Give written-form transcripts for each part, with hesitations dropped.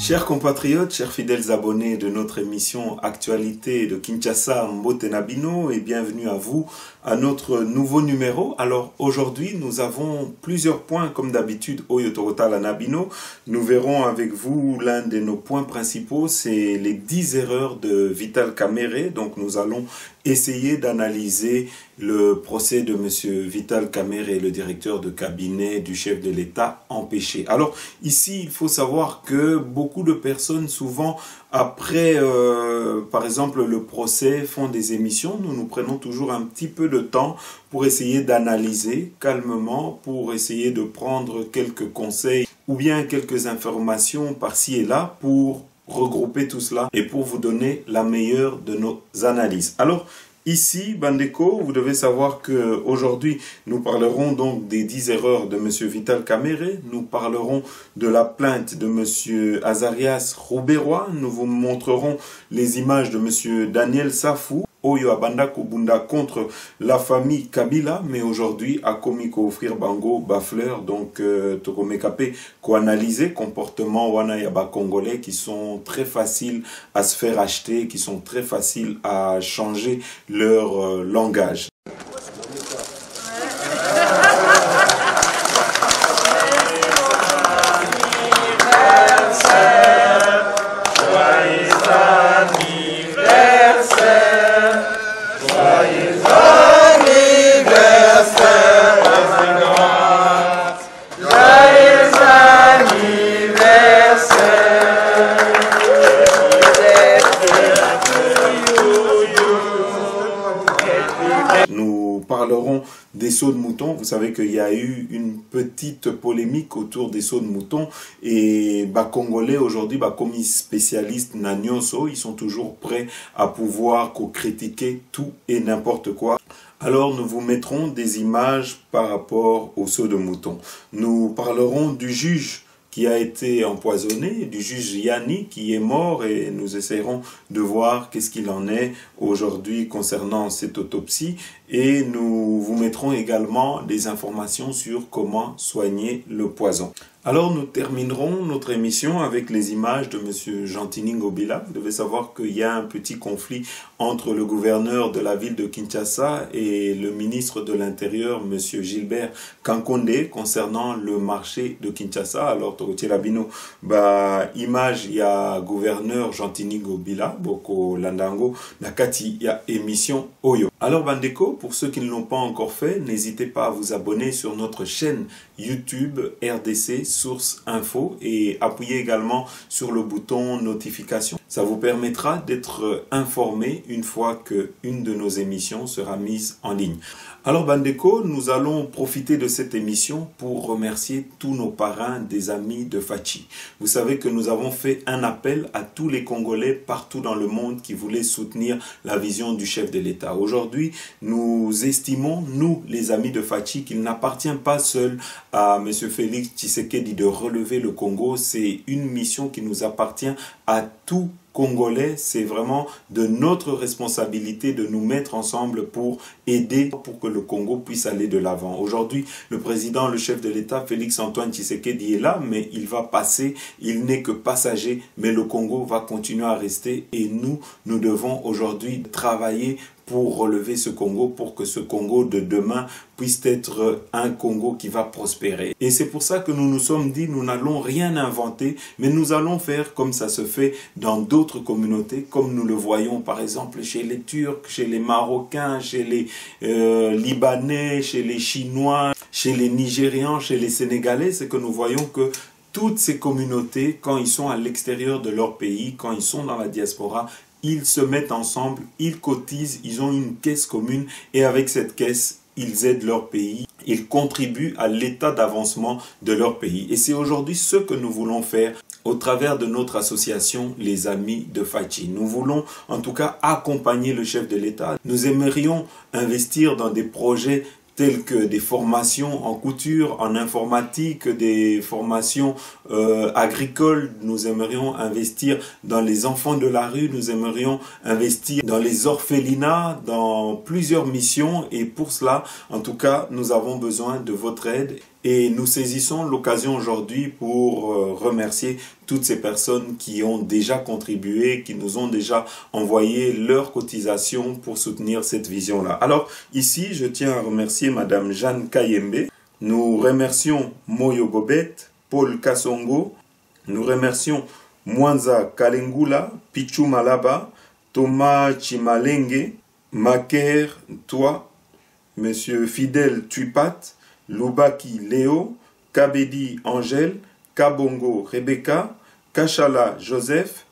Chers compatriotes, chers fidèles abonnés de notre émission Actualité de Kinshasa, Mbote Nabino, et bienvenue à vous à notre nouveau numéro. Alors aujourd'hui, nous avons plusieurs points comme d'habitude au Yotorota la Nabino. Nous verrons avec vous l'un de nos points principaux, c'est les 10 erreurs de Vital Kamerhe. Donc nous allons essayer d'analyser le procès de M. Vital Kamerhe, le directeur de cabinet du chef de l'État empêché. Alors ici, il faut savoir que beaucoup de personnes, souvent après, par exemple, le procès, font des émissions. Nous prenons toujours un petit peu de temps pour essayer d'analyser calmement, pour essayer de prendre quelques conseils ou bien quelques informations par-ci et là pour regrouper tout cela et pour vous donner la meilleure de nos analyses. Alors, ici, Bandeko, vous devez savoir que aujourd'hui nous parlerons donc des 10 erreurs de M. Vital Kamerhe. Nous parlerons de la plainte de M. Azarias Rouberois. Nous vous montrerons les images de M. Daniel Safou. Oyo Abanda Kubunda contre la famille Kabila, mais aujourd'hui a commis offrir Bango Bafleur, donc Tokomekape ko analyser comportement wana yaba congolais qui sont très faciles à se faire acheter, qui sont très faciles à changer leur langage. Nous parlerons des sauts de moutons. Vous savez qu'il y a eu une petite polémique autour des sauts de moutons et Congolais aujourd'hui, comme spécialistes Nanyonso, ils sont toujours prêts à pouvoir critiquer tout et n'importe quoi. Alors nous vous mettrons des images par rapport aux sauts de moutons. Nous parlerons du juge qui a été empoisonné, du juge Yanni qui est mort et nous essaierons de voir qu'est-ce qu'il en est aujourd'hui concernant cette autopsie et nous vous mettrons également des informations sur comment soigner le poison. Alors nous terminerons notre émission avec les images de M. Gentini Ngobila. Vous devez savoir qu'il y a un petit conflit entre le gouverneur de la ville de Kinshasa et le ministre de l'Intérieur, M. Gilbert Kankonde, concernant le marché de Kinshasa. Alors, Tokotielabino, image, il y a gouverneur Gentini Ngobila, Boko Landango, Nakati, il y a émission Oyo. Alors, Bandeko, pour ceux qui ne l'ont pas encore fait, n'hésitez pas à vous abonner sur notre chaîne YouTube RDC Source Info et appuyez également sur le bouton notification. Ça vous permettra d'être informé une fois qu'une de nos émissions sera mise en ligne. Alors Bandeko, nous allons profiter de cette émission pour remercier tous nos parrains, des amis de Fachi. Vous savez que nous avons fait un appel à tous les Congolais partout dans le monde qui voulaient soutenir la vision du chef de l'État. Aujourd'hui, nous estimons, nous les amis de Fachi, qu'il n'appartient pas seul à M. Félix Tshisekedi de relever le Congo. C'est une mission qui nous appartient à tous Congolais, c'est vraiment de notre responsabilité de nous mettre ensemble pour aider, pour que le Congo puisse aller de l'avant. Aujourd'hui, le président, le chef de l'État, Félix Antoine Tshisekedi est là, mais il va passer, il n'est que passager, mais le Congo va continuer à rester et nous devons aujourd'hui travailler pour relever ce Congo, pour que ce Congo de demain puisse être un Congo qui va prospérer. Et c'est pour ça que nous nous sommes dit, nous n'allons rien inventer, mais nous allons faire comme ça se fait dans d'autres communautés, comme nous le voyons par exemple chez les Turcs, chez les Marocains, chez les Libanais, chez les Chinois, chez les Nigérians, chez les Sénégalais, c'est que nous voyons que toutes ces communautés, quand ils sont à l'extérieur de leur pays, quand ils sont dans la diaspora, ils se mettent ensemble, ils cotisent, ils ont une caisse commune et avec cette caisse, ils aident leur pays, ils contribuent à l'état d'avancement de leur pays. Et c'est aujourd'hui ce que nous voulons faire au travers de notre association Les Amis de Fachi. Nous voulons en tout cas accompagner le chef de l'État. Nous aimerions investir dans des projets telles que des formations en couture, en informatique, des formations agricoles. Nous aimerions investir dans les enfants de la rue, nous aimerions investir dans les orphelinats, dans plusieurs missions, et pour cela, en tout cas, nous avons besoin de votre aide. Et nous saisissons l'occasion aujourd'hui pour remercier toutes ces personnes qui ont déjà contribué, qui nous ont déjà envoyé leurs cotisations pour soutenir cette vision-là. Alors ici, je tiens à remercier Madame Jeanne Kayembe. Nous remercions Moyo Bobet, Paul Kasongo. Nous remercions Mwanza Kalengula, Pichu Malaba, Thomas Chimalenge, Maker Toi, Monsieur Fidèle Tuipat, Lubaki Léo, Kabedi Angèle, Kabongo Rebecca, Kachala Joseph,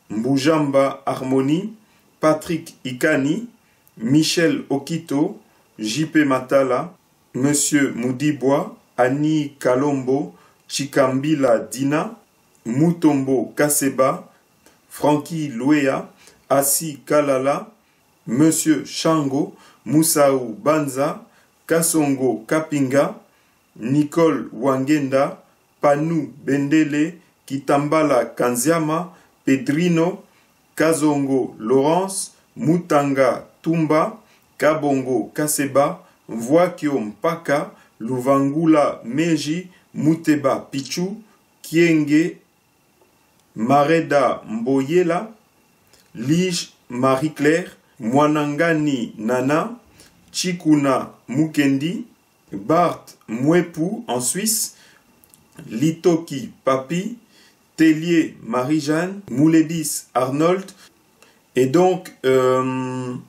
Mbujamba Harmonie, Patrick Ikani, Michel Okito, JP Matala, Monsieur Moudibois, Annie Kalombo, Chikambila Dina, Mutombo Kaseba, Frankie Louea, Assi Kalala, Monsieur Shango, Moussaou Banza, Kasongo Kapinga, Nicole Wangenda, Panou Bendele, Kitambala Kanziama, Pedrino, Kazongo Laurence, Mutanga Tumba, Kabongo Kaseba, Mvwakio Mpaka, Luvangula Meji, Muteba Pichu, Kienge, Mareda Mboyela, Lige Marie-Claire, Mwanangani Nana, Chikuna Mukendi, Bart Mwepu en Suisse, Litoki Papi, Tellier Marie-Jeanne, Mouledis Arnold, et donc une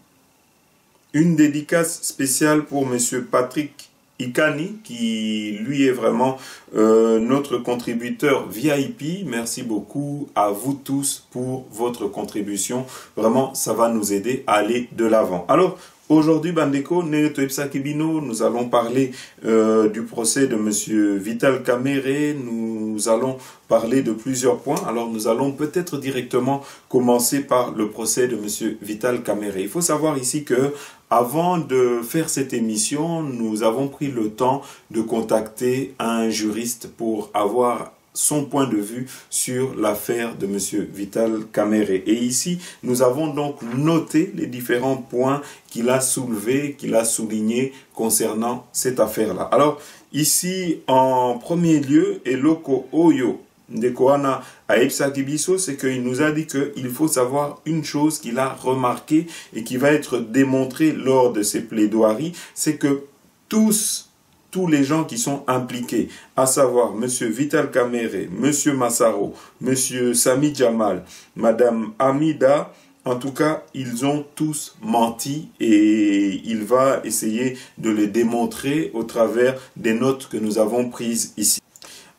dédicace spéciale pour Monsieur Patrick Ikani, qui lui est vraiment notre contributeur VIP. Merci beaucoup à vous tous pour votre contribution. Vraiment, ça va nous aider à aller de l'avant. Alors, aujourd'hui, Bandeko, nous allons parler du procès de Monsieur Vital Kamerhe. Nous allons parler de plusieurs points. Alors, nous allons peut-être directement commencer par le procès de Monsieur Vital Kamerhe. Il faut savoir ici que avant de faire cette émission, nous avons pris le temps de contacter un juriste pour avoir son point de vue sur l'affaire de Monsieur Vital Kamerhe. Et ici, nous avons donc noté les différents points qu'il a soulevés, qu'il a soulignés concernant cette affaire-là. Alors, ici, en premier lieu, Eloko Oyo de Koana à Epsakibiso, c'est qu'il nous a dit qu'il faut savoir une chose qu'il a remarqué et qui va être démontrée lors de ses plaidoiries, c'est que tous les gens qui sont impliqués, à savoir Monsieur Vital Kamerhe, Monsieur Massaro, Monsieur Sami Jamal, Madame Hamida, en tout cas, ils ont tous menti et il va essayer de les démontrer au travers des notes que nous avons prises ici.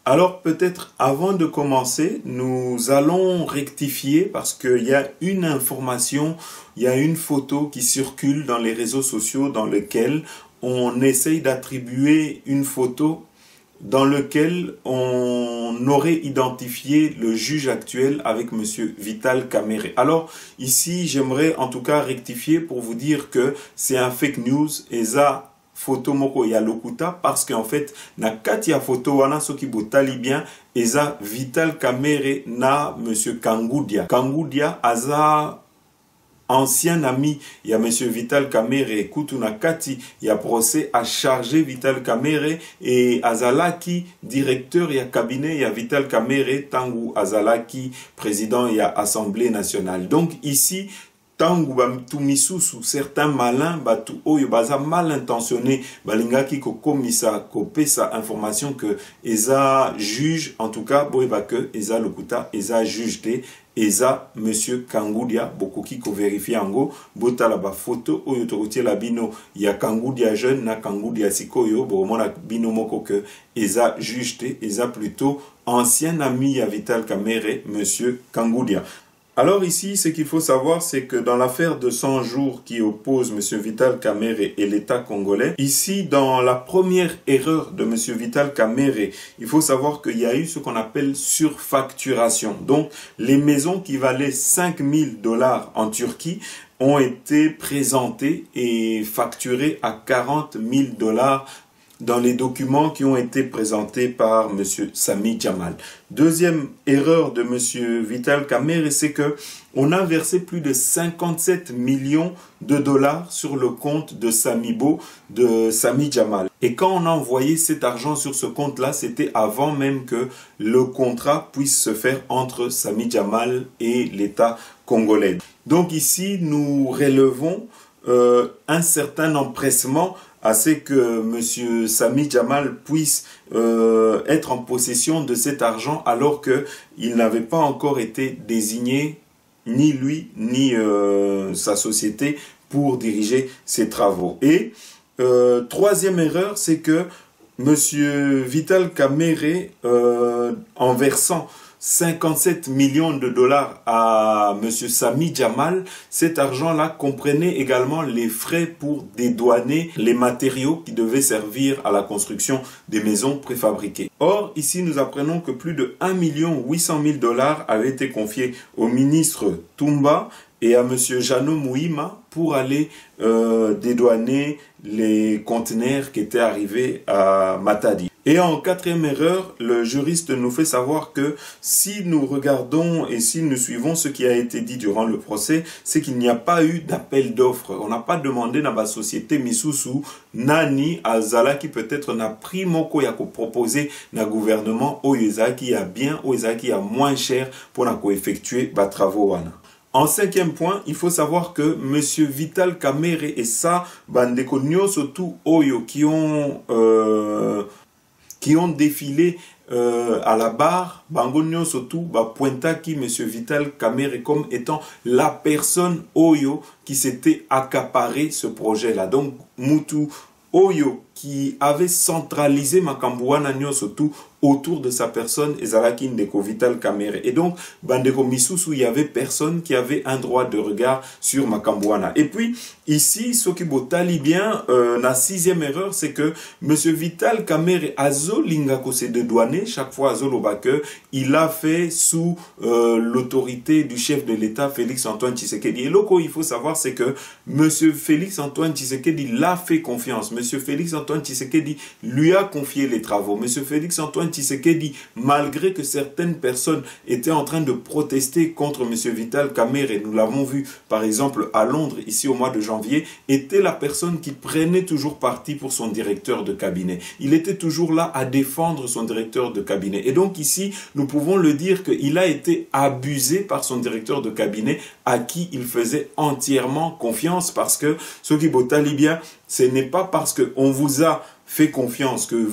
Alors peut-être avant de commencer, nous allons rectifier parce qu'il y a une information, il y a une photo qui circule dans les réseaux sociaux dans lequel on essaye d'attribuer une photo dans laquelle on aurait identifié le juge actuel avec Monsieur Vital Kamerhe. Alors ici, j'aimerais en tout cas rectifier pour vous dire que c'est un fake news et ça, photo moko ya lokuta parce qu'en fait na kati ya photo wana soki botali bien eza Vital Kamerhe na Monsieur Kangudia. Kangudia aza ancien ami ya Monsieur Vital Kamerhe kutu na kati ya procès a chargé Vital Kamerhe et azalaki directeur ya cabinet ya Vital Kamerhe tangu azalaki président ya Assemblée nationale. Donc ici tangu batu misusu certains malins batu oyo baza mal intentionnés balingaki ko komisa ko pesa information que eza juge en tout cas boyeba que eza lokuta eza juge te eza Monsieur Kangudia bokoki ko vérifier ango botala ba photo oyo tokotie la bino ya Kangudia jeune na Kangudia sikoyo bomona bino moko que eza juge te eza plutôt ancien ami ya Vital Kamerhe Monsieur Kangudia. Alors ici, ce qu'il faut savoir, c'est que dans l'affaire de 100 jours qui oppose M. Vital Kamerhe et l'État congolais, ici, dans la première erreur de M. Vital Kamerhe, il faut savoir qu'il y a eu ce qu'on appelle surfacturation. Donc, les maisons qui valaient $5 000 en Turquie ont été présentés et facturés à 40 000 $ dans les documents qui ont été présentés par M. Sami Jamal. Deuxième erreur de M. Vital Kamerhe, c'est que on a versé plus de 57 millions de $ sur le compte de Samibo, de Sami Jamal. Et quand on a envoyé cet argent sur ce compte-là, c'était avant même que le contrat puisse se faire entre Sami Jamal et l'État congolais. Donc ici, nous relevons un certain empressement à ce que M. Sami Jamal puisse être en possession de cet argent alors qu'il n'avait pas encore été désigné, ni lui, ni sa société, pour diriger ses travaux. Et troisième erreur, c'est que M. Vital Kamerhe, en versant 57 millions de $ à M. Sami Jamal, cet argent-là comprenait également les frais pour dédouaner les matériaux qui devaient servir à la construction des maisons préfabriquées. Or, ici, nous apprenons que plus de 1 800 000 $ avaient été confiés au ministre Toumba et à M. Jano Mouima pour aller dédouaner les conteneurs qui étaient arrivés à Matadi. Et en quatrième erreur, le juriste nous fait savoir que si nous regardons et si nous suivons ce qui a été dit durant le procès, c'est qu'il n'y a pas eu d'appel d'offres. On n'a pas demandé dans la société Misusu Nani Azala qui peut-être n'a pris moko ya ko proposer na gouvernement Oyeza qui a bien, Oyeza qui a moins cher pour na ko effectuer ba travaux wana. En cinquième point, il faut savoir que M. Vital Kamerhe et sa bandeko nyoso tout oyo qui ont défilé à la barre, bango nyoso tout pointa qui M. Vital Kamerhe comme étant la personne oyo qui s'était accaparé ce projet-là. Donc Mutu oyo qui avait centralisé makambo wana nyoso tout autour de sa personne ezalaki ndeko Vital Kamerhe. Et donc bandeko misusu, il y avait personne qui avait un droit de regard sur makambo wana. Et puis ici soki botali bien la sixième erreur, c'est que M. Vital Kamerhe azolinga ko se dédouaner chaque fois azoloba que il a fait sous l'autorité du chef de l'État Félix Antoine Tshisekedi. Et loko il faut savoir c'est que M. Félix Antoine Tshisekedi l'a fait confiance. M. Félix Antoine Tshisekedi lui a confié les travaux. M. Félix Antoine Tshisekedi, malgré que certaines personnes étaient en train de protester contre M. Vital Kamerhe, nous l'avons vu par exemple à Londres, ici au mois de janvier, était la personne qui prenait toujours parti pour son directeur de cabinet. Il était toujours là à défendre son directeur de cabinet. Et donc ici, nous pouvons le dire qu'il a été abusé par son directeur de cabinet à qui il faisait entièrement confiance parce que ce qui botali bien, ce n'est pas parce qu'on vous a fait confiance, que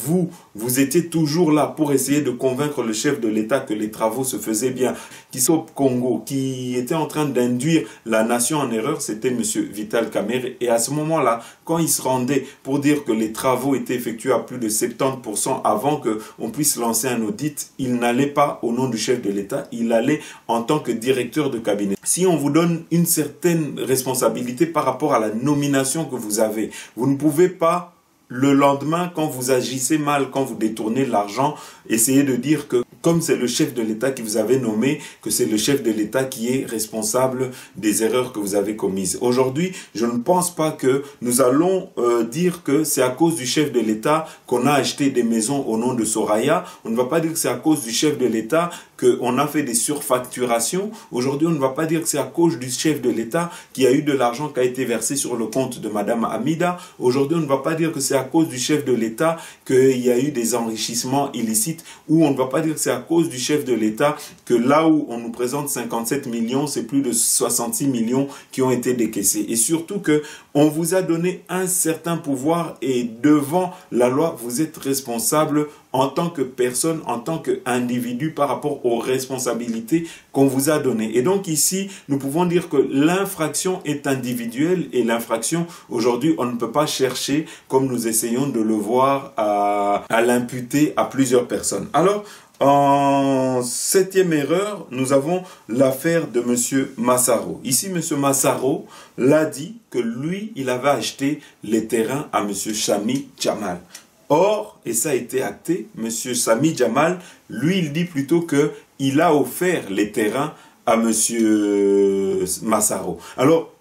vous étiez toujours là pour essayer de convaincre le chef de l'État que les travaux se faisaient bien. Qui sont au Congo, qui était en train d'induire la nation en erreur, c'était M. Vital Kamerhe. Et à ce moment-là, quand il se rendait pour dire que les travaux étaient effectués à plus de 70% avant qu'on puisse lancer un audit, il n'allait pas au nom du chef de l'État, il allait en tant que directeur de cabinet. Si on vous donne une certaine responsabilité par rapport à la nomination que vous avez, vous ne pouvez pas le lendemain, quand vous agissez mal, quand vous détournez l'argent, essayez de dire que comme c'est le chef de l'État qui vous avait nommé, que c'est le chef de l'État qui est responsable des erreurs que vous avez commises. Aujourd'hui, je ne pense pas que nous allons dire que c'est à cause du chef de l'État qu'on a acheté des maisons au nom de Soraya. On ne va pas dire que c'est à cause du chef de l'État qu'on a fait des surfacturations. Aujourd'hui, on ne va pas dire que c'est à cause du chef de l'État qu'il y a eu de l'argent qui a été versé sur le compte de Madame Hamida. Aujourd'hui, on ne va pas dire que c'est à cause du chef de l'État qu'il y a eu des enrichissements illicites, ou on ne va pas dire que c'est à cause du chef de l'État que là où on nous présente 57 millions, c'est plus de 66 millions qui ont été décaissés. Et surtout que on vous a donné un certain pouvoir et devant la loi, vous êtes responsable en tant que personne, en tant qu'individu par rapport aux responsabilités qu'on vous a données. Et donc ici, nous pouvons dire que l'infraction est individuelle et l'infraction, aujourd'hui, on ne peut pas chercher, comme nous essayons de le voir, à l'imputer à plusieurs personnes. Alors, en septième erreur, nous avons l'affaire de M. Massaro. Ici, M. Massaro l'a dit que lui, il avait acheté les terrains à M. Sami Jamal. Or, et ça a été acté, M. Sami Jamal, lui, il dit plutôt qu'il a offert les terrains à M. Massaro. Alors,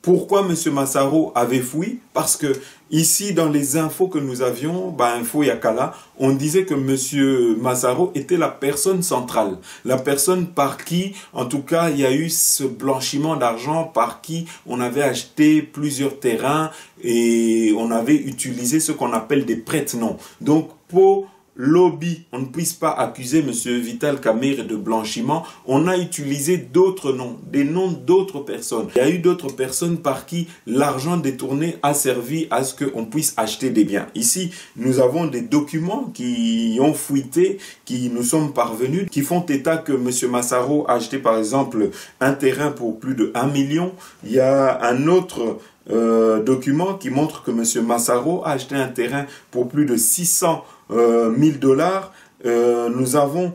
Pourquoi M. Massaro avait fui? Parce que ici, dans les infos que nous avions, Info Yakala, on disait que M. Massaro était la personne centrale, la personne par qui, en tout cas, il y a eu ce blanchiment d'argent, par qui on avait acheté plusieurs terrains et on avait utilisé ce qu'on appelle des prête-noms. Donc, pour lobby, on ne puisse pas accuser M. Vital Kamerhe de blanchiment, on a utilisé d'autres noms, des noms d'autres personnes. Il y a eu d'autres personnes par qui l'argent détourné a servi à ce qu'on puisse acheter des biens. Ici, nous avons des documents qui ont fuité, qui nous sont parvenus, qui font état que M. Massaro a acheté par exemple un terrain pour plus de 1 million. Il y a un autre document qui montre que M. Massaro a acheté un terrain pour plus de 600 000 dollars. Nous avons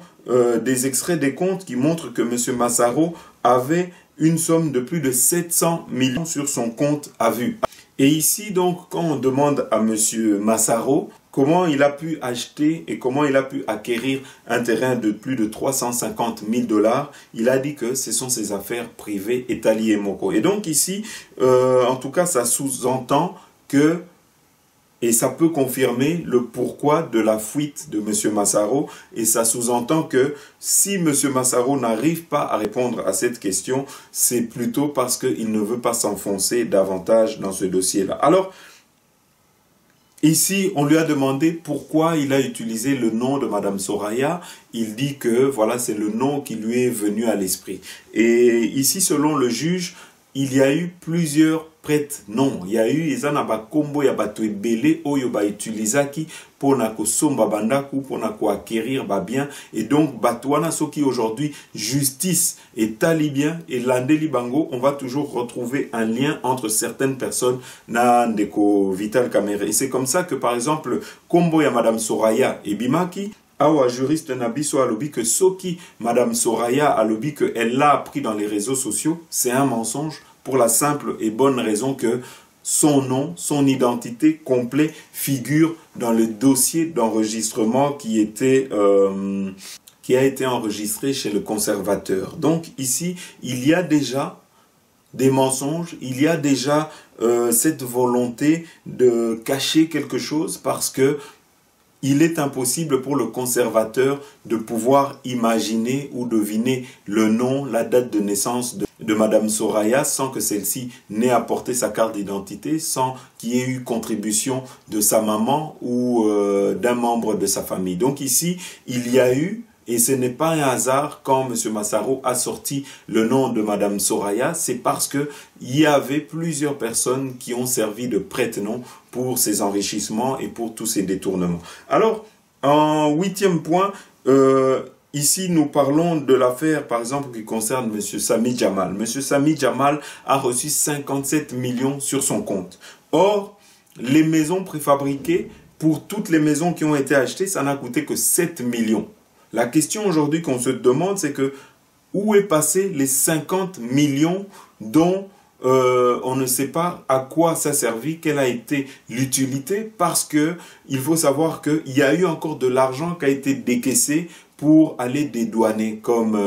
des extraits des comptes qui montrent que M. Massaro avait une somme de plus de 700 millions sur son compte à vue. Et ici, donc, quand on demande à M. Massaro comment il a pu acheter et comment il a pu acquérir un terrain de plus de 350 000 dollars, il a dit que ce sont ses affaires privées et Tali et Moko. Et donc ici, en tout cas, ça sous-entend que, et ça peut confirmer le pourquoi de la fuite de M. Massaro, et ça sous-entend que si M. Massaro n'arrive pas à répondre à cette question, c'est plutôt parce qu'il ne veut pas s'enfoncer davantage dans ce dossier-là. Alors, ici, on lui a demandé pourquoi il a utilisé le nom de Madame Soraya. Il dit que voilà, c'est le nom qui lui est venu à l'esprit. Et ici, selon le juge, il y a eu plusieurs prête-noms. Il y a eu Izanaba Kombo ya bato ebele oyo ba utilizaki pour na kosomba bandaku, pour na ko acquérir ba bien. Et donc, batouana soki aujourd'hui, justice et talibien et landeli bango, on va toujours retrouver un lien entre certaines personnes na ndeko Vital Kamerhe. Et c'est comme ça que, par exemple, Kombo ya Madame Soraya et Bimaki, awa juriste Nabiso a lobby que Soki, Madame Soraya a lobby que elle l'a appris dans les réseaux sociaux, c'est un mensonge pour la simple et bonne raison que son nom, son identité complet figure dans le dossier d'enregistrement qui a été enregistré chez le conservateur. Donc ici, il y a déjà des mensonges, il y a déjà cette volonté de cacher quelque chose parce que il est impossible pour le conservateur de pouvoir imaginer ou deviner le nom, la date de naissance de Madame Soraya sans que celle-ci n'ait apporté sa carte d'identité, sans qu'il y ait eu contribution de sa maman ou d'un membre de sa famille. Donc ici, il y a eu, et ce n'est pas un hasard quand M. Massaro a sorti le nom de Madame Soraya, c'est parce que il y avait plusieurs personnes qui ont servi de prête-nom pour ces enrichissements et pour tous ces détournements. Alors, en 8e point, ici nous parlons de l'affaire par exemple qui concerne M. Sami Jamal. M. Sami Jamal a reçu 57 millions sur son compte. Or, les maisons préfabriquées, pour toutes les maisons qui ont été achetées, ça n'a coûté que 7 millions. La question aujourd'hui qu'on se demande, c'est que où est passé les 50 millions dont on ne sait pas à quoi ça a servi, quelle a été l'utilité, parce que il faut savoir qu'il y a eu encore de l'argent qui a été décaissé pour aller dédouaner, comme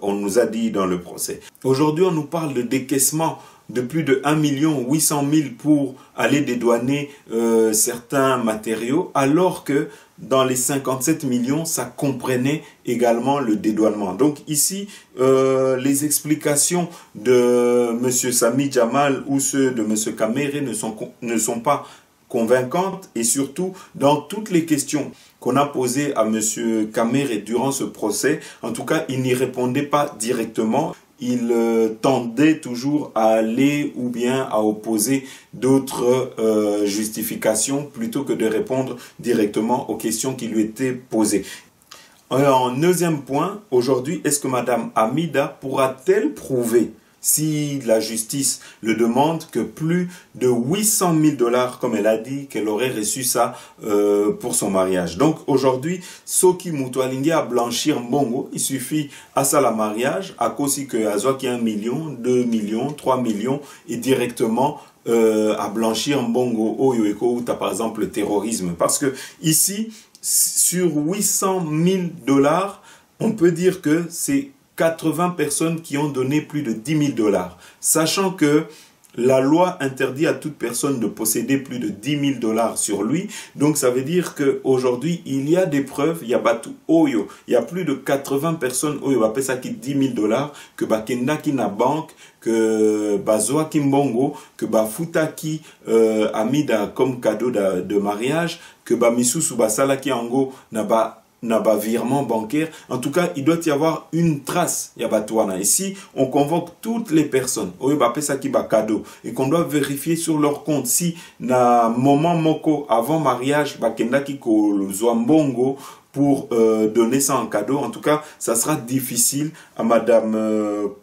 on nous a dit dans le procès. Aujourd'hui, on nous parle de décaissement de plus de 1 800 000 pour aller dédouaner certains matériaux, alors que dans les 57 millions, ça comprenait également le dédouanement. Donc ici, les explications de M. Sami Jamal ou ceux de M. Kamerhe ne sont pas convaincantes, et surtout dans toutes les questions qu'on a posées à M. Kamerhe durant ce procès, en tout cas, il n'y répondait pas directement. Il tendait toujours à aller ou bien à opposer d'autres justifications plutôt que de répondre directement aux questions qui lui étaient posées. En 9e point, aujourd'hui, est-ce que Mme Hamida pourra-t-elle prouver, si la justice le demande, que plus de 800 000 dollars, comme elle a dit, qu'elle aurait reçu ça pour son mariage. Donc aujourd'hui, Soki Mutualingi a blanchir Mbongo, il suffit à ça la mariage, à cause que Azoa qui a 1 million, 2 millions, 3 millions, et directement à blanchir Mbongo, Oyoeko, ou par exemple le terrorisme. Parce que ici, sur 800 000 dollars, on peut dire que c'est 80 personnes qui ont donné plus de 10 000 dollars. Sachant que la loi interdit à toute personne de posséder plus de 10 000 dollars sur lui. Donc ça veut dire qu'aujourd'hui, il y a des preuves, il y a Batu Oyo, il y a plus de 80 personnes Oyo, appelle ça qui 10 000 dollars, que Bakenda qui na banque, que Bazoa Kimbongo, que Bafutaki Amida comme cadeau de mariage, que Bamisusu Basala qui Ango n'a pas virement bancaire. En tout cas, il doit y avoir une trace. Ici, on convoque toutes les personnes. Cadeau. Et qu'on doit vérifier sur leur compte si, na moment moko avant mariage, bakenda ki ko zoambongo pour donner ça en cadeau. En tout cas, ça sera difficile à Madame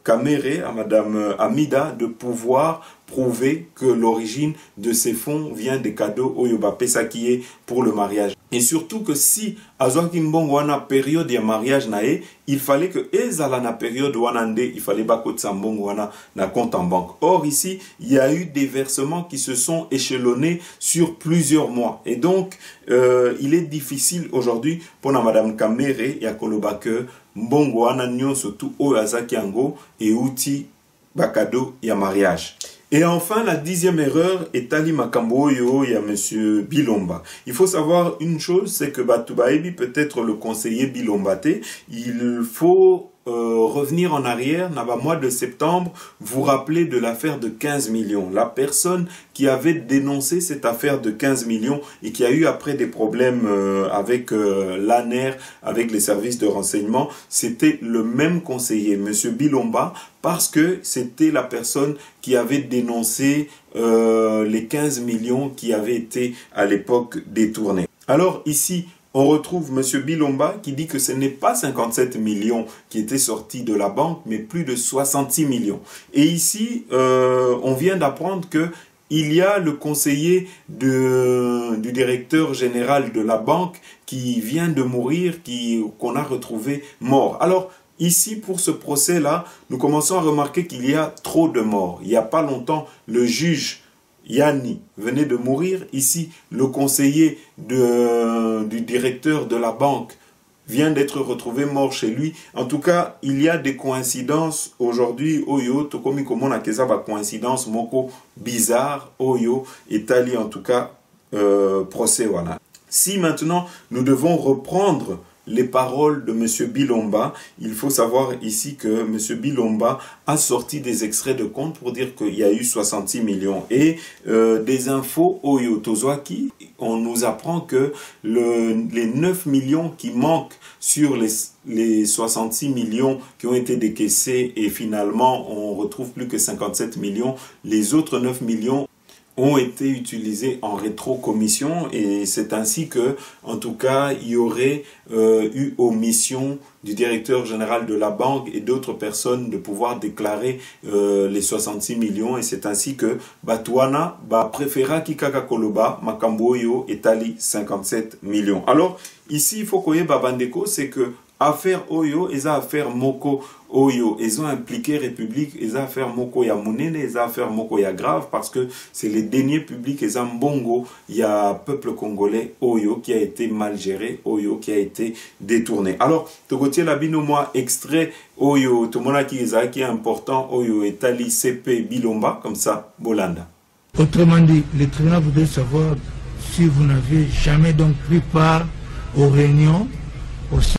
Kamere, à Madame Amida de pouvoir prouver que l'origine de ces fonds vient des cadeaux Oyoba Pesa qui est pour le mariage. Et surtout que si Azoakimbongo wana période de mariage nae, il fallait que ezala na période wanande, il fallait bakotsambongo wana na compte en banque. Or ici, il y a eu des versements qui se sont échelonnés sur plusieurs mois. Et donc, il est difficile aujourd'hui pour Madame Kamere ya koloba que mbongo wana nyonso tout oyazaki yango et outil bakado ya mariage. Et enfin, la 10e erreur est Ali Makambo Oyo et à M. Bilomba. Il faut savoir une chose, c'est que Batoubaebi peut être le conseiller Bilombate. Il faut revenir en arrière, dans le mois de septembre, vous rappelez de l'affaire de 15 millions. La personne qui avait dénoncé cette affaire de 15 millions et qui a eu après des problèmes avec l'ANER, avec les services de renseignement, c'était le même conseiller, M. Bilomba, parce que c'était la personne qui avait dénoncé les 15 millions qui avaient été à l'époque détournés. Alors ici, on retrouve M. Bilomba qui dit que ce n'est pas 57 millions qui étaient sortis de la banque, mais plus de 66 millions. Et ici, on vient d'apprendre que il y a le conseiller du directeur général de la banque qui vient de mourir, qu'on a retrouvé mort. Alors, ici, pour ce procès-là, nous commençons à remarquer qu'il y a trop de morts. Il n'y a pas longtemps, le juge Yanni venait de mourir. Ici, le conseiller du directeur de la banque vient d'être retrouvé mort chez lui. En tout cas, il y a des coïncidences aujourd'hui. Oyo, tokomi komona keza ba coïncidence moko bizarre. Oyo, Italie en tout cas, procès voilà. Si maintenant nous devons reprendre les paroles de M. Bilomba, il faut savoir ici que M. Bilomba a sorti des extraits de compte pour dire qu'il y a eu 66 millions. Et des infos Oyo Tozwaki, on nous apprend que les 9 millions qui manquent sur les 66 millions qui ont été décaissés et finalement on retrouve plus que 57 millions, les autres 9 millions ont été utilisés en rétrocommission et c'est ainsi que, en tout cas, il y aurait eu omission du directeur général de la banque et d'autres personnes de pouvoir déclarer les 66 millions et c'est ainsi que Batouana préféra Kikaka Koloba, Makamboyo et Tali 57 millions. Alors, ici, il faut qu'on y ait Babandeko, c'est que affaire Oyo, et affaire Moko Oyo, ils ont impliqué République, ils ont affaire Moko ya Mounene, ils ont affaire Moko ya grave, parce que c'est les deniers publics, ils ont Bongo, il y a peuple congolais Oyo qui a été mal géré, Oyo qui a été détourné. Alors, Togotier Labino, moi, extrait Oyo, tout le monde qui est important, Oyo et Tali CP Bilomba, comme ça, Bolanda. Autrement dit, le tribunal voudrait savoir si vous n'avez jamais donc pris part aux réunions, au sein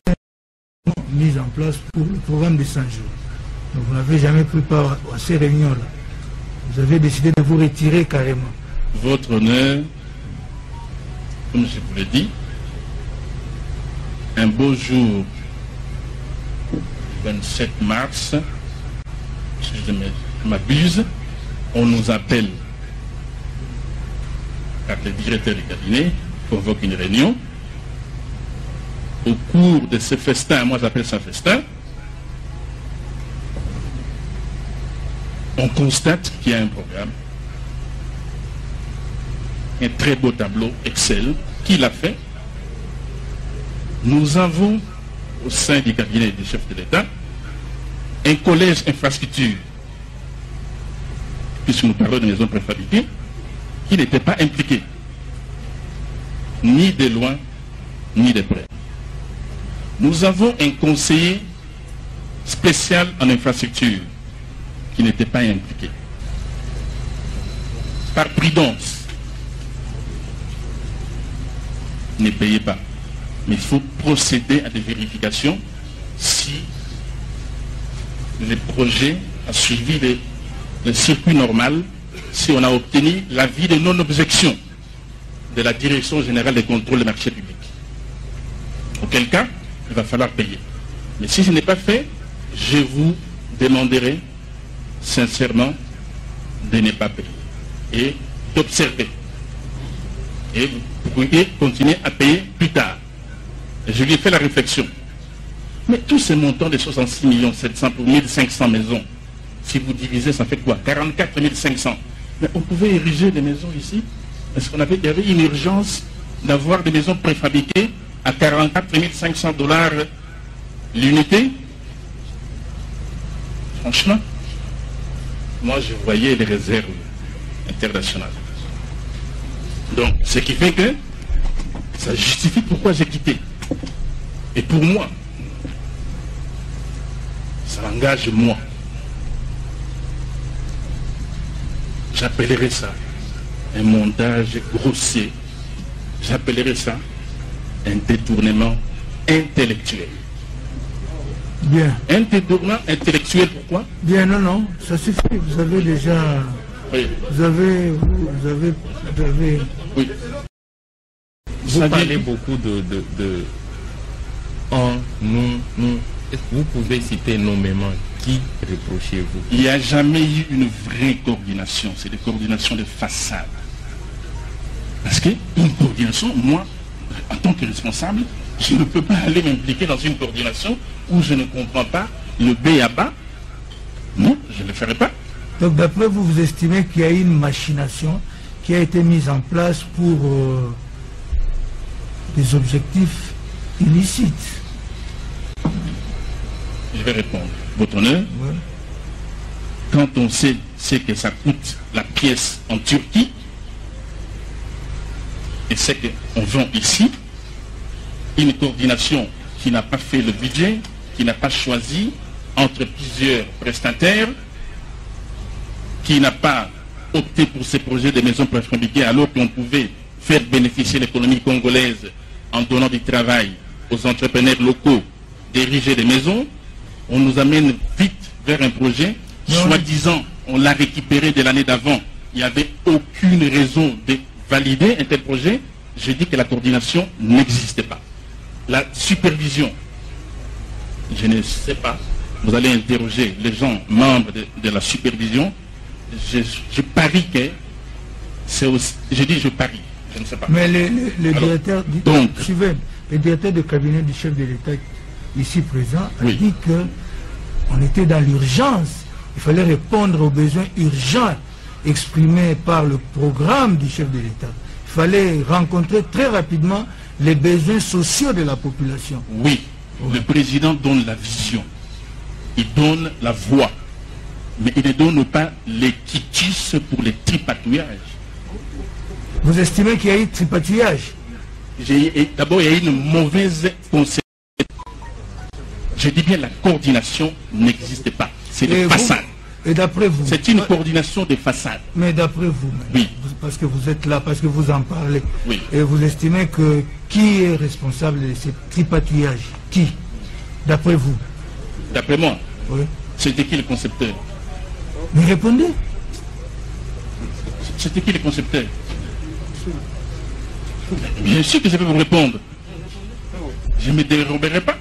mise en place pour le programme de 100 jours. Donc vous n'avez jamais pris part à ces réunions-là. Vous avez décidé de vous retirer carrément. Votre honneur, comme je vous l'ai dit, un beau jour, 27 mars, si je m'abuse, on nous appelle par le directeur du cabinet, convoque une réunion. Au cours de ce festin, moi j'appelle ça festin, on constate qu'il y a un programme, un très beau tableau Excel, qui l'a fait. Nous avons au sein du cabinet du chef de l'État un collège infrastructure, puisque nous parlons de maisons préfabriquées, qui n'était pas impliqué, ni de loin, ni de près. Nous avons un conseiller spécial en infrastructure qui n'était pas impliqué. par prudence, ne payez pas. Mais il faut procéder à des vérifications si le projet a suivi le circuit normal, si on a obtenu l'avis de non-objection de la Direction générale des contrôles des marchés publics. Auquel cas, il va falloir payer. Mais si ce n'est pas fait, je vous demanderai sincèrement de ne pas payer et d'observer. Et vous pourriez continuer à payer plus tard. Et je lui ai fait la réflexion. Mais tous ces montants de 66 700 pour 1500 maisons, si vous divisez, ça fait quoi? 44 500. Mais on pouvait ériger des maisons ici. Est-ce qu'il y avait une urgence d'avoir des maisons préfabriquées à 44 500 $ l'unité? Franchement, moi je voyais les réserves internationales. Donc, ce qui fait que ça justifie pourquoi j'ai quitté. Et pour moi, ça engage moi. J'appellerais ça un montage grossier. J'appellerais ça un détournement intellectuel. Bien. Un détournement intellectuel, pourquoi? Bien, non, ça suffit. Vous avez déjà... Oui. Vous avez... Oui. Vous parlez beaucoup de nous. Est-ce que vous pouvez citer nommément qui reprochez-vous? Il n'y a jamais eu une vraie coordination. C'est des coordinations de façade. Parce qu'une coordination, moi, en tant que responsable, je ne peux pas aller m'impliquer dans une coordination où je ne comprends pas le B à bas. Non, je ne le ferai pas. Donc d'après vous, vous estimez qu'il y a une machination qui a été mise en place pour des objectifs illicites? Je vais répondre. Votre honneur, Ouais. quand on sait ce que ça coûte la pièce en Turquie, et ce qu'on vend ici, une coordination qui n'a pas fait le budget, qui n'a pas choisi entre plusieurs prestataires, qui n'a pas opté pour ces projets de maisons préfabriquées alors qu'on pouvait faire bénéficier l'économie congolaise en donnant du travail aux entrepreneurs locaux d'ériger des maisons, on nous amène vite vers un projet, soi-disant, on l'a récupéré de l'année d'avant, il n'y avait aucune raison de valider un tel projet. Je dis que la coordination n'existait pas. La supervision, je ne sais pas, vous allez interroger les gens membres de la supervision, je parie que c'est aussi, je dis je parie, je ne sais pas. Mais le directeur, donc, le directeur de cabinet du chef de l'État ici présent a oui. dit qu'on était dans l'urgence. Il fallait répondre aux besoins urgents exprimés par le programme du chef de l'État. Il fallait rencontrer très rapidement les besoins sociaux de la population. Oui, le président donne la vision, il donne la voix, mais il ne donne pas les quitus pour les tripatouillages. Vous estimez qu'il y a eu tripatouillage? D'abord, il y a une mauvaise conception. Je dis bien la coordination n'existe pas. C'est des façades. Et d'après vous? C'est une coordination des façades. Mais d'après vous, oui. Parce que vous êtes là, parce que vous en parlez, oui. Et vous estimez que qui est responsable de ce tripatouillage? Qui? D'après vous? D'après moi, oui. C'était qui le concepteur? Mais répondez. C'était qui le concepteur? Bien sûr que je vais vous répondre. Je ne me déroberai pas.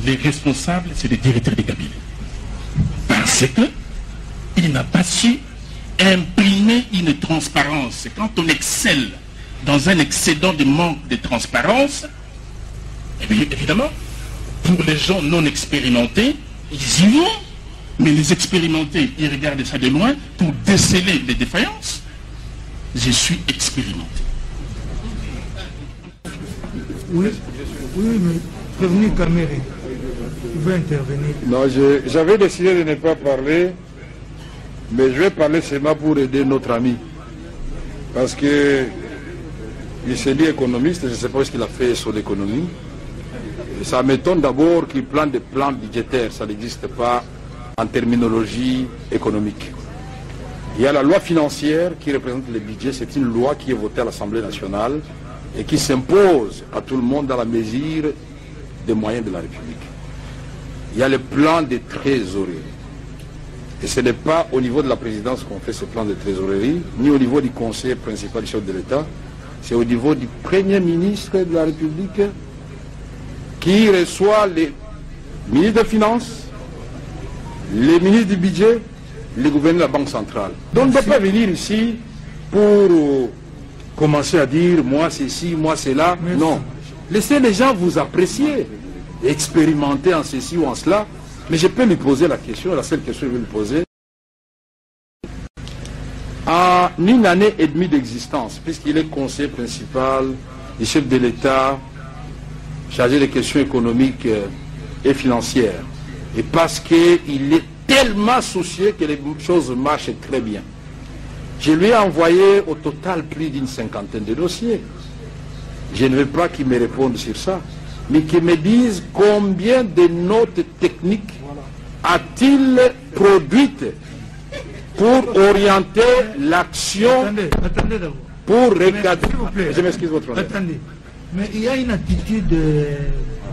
Les responsables, c'est les directeurs de cabinet. Parce qu'il n'a pas su imprimer une transparence. Quand on excelle dans un excédent de manque de transparence, eh bien, évidemment, pour les gens non expérimentés, ils y vont. Mais les expérimentés, ils regardent ça de loin pour déceler les défaillances. Je suis expérimenté. Oui, mais prévenu Caméré. Il veut intervenir. Non, j'avais décidé de ne pas parler, mais je vais parler seulement pour aider notre ami. Parce que il s'est dit économiste, je ne sais pas ce qu'il a fait sur l'économie. Ça m'étonne d'abord qu'il plante des plans budgétaires, ça n'existe pas en terminologie économique. Il y a la loi financière qui représente le budget. C'est une loi qui est votée à l'Assemblée nationale et qui s'impose à tout le monde dans la mesure des moyens de la République. Il y a le plan de trésorerie. Et ce n'est pas au niveau de la présidence qu'on fait ce plan de trésorerie, ni au niveau du conseil principal du chef de l'État. C'est au niveau du Premier ministre de la République qui reçoit les ministres des Finances, les ministres du Budget, les gouverneurs de la Banque centrale. Donc on ne peut pas venir ici pour commencer à dire moi c'est ci, moi c'est là. Merci. Non. Laissez les gens vous apprécier, expérimenter en ceci ou en cela. Mais je peux lui poser la question, la seule question que je vais lui poser. En une année et demie d'existence, puisqu'il est conseiller principal du chef de l'État, chargé des questions économiques et financières, et parce qu'il est tellement soucieux que les choses marchent très bien, je lui ai envoyé au total plus d'une 50aine de dossiers. Je ne veux pas qu'il me réponde sur ça, mais qu'il me dise combien de notes techniques a-t-il produites pour orienter l'action, pour recadrer. Je m'excuse, votre honneur. Attendez, mais il y a une attitude